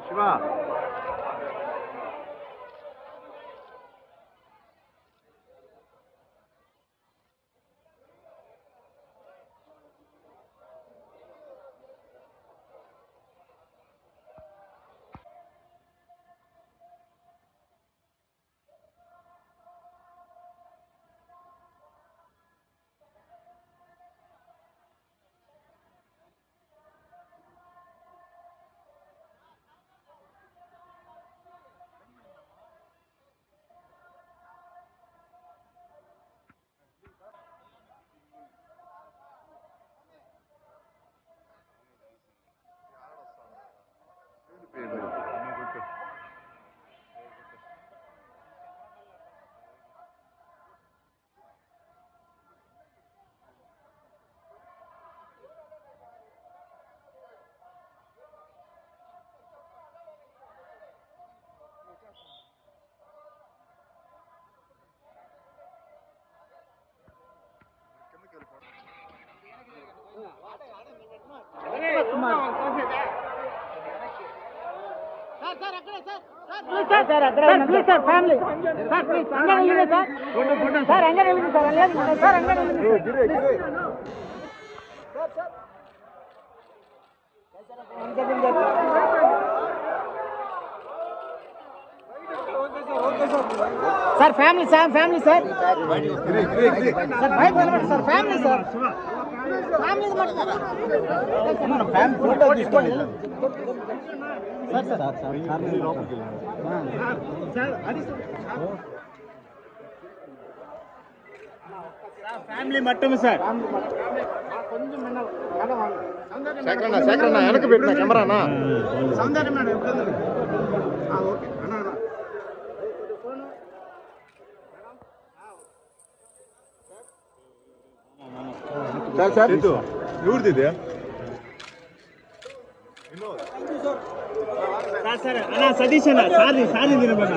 Shiva sir family sir family sir sir भाई बोलो sir family sir family photo తీసుకోండి sir sir sir అది family మట్టం సార్ కొంచెం శేఖరన్న వెనక పెట్టిన కెమెరానా సౌందర్య మేడం ఓకే ಸರ್ ಸರ್ ಇದು ಇವ್ರದಿದೆ ಸರ್ ಅಣ್ಣ ಸತೀಶ್ ಅಣ್ಣ ಸಾರಿ ಸಾರಿ ನಿರಬೇಡ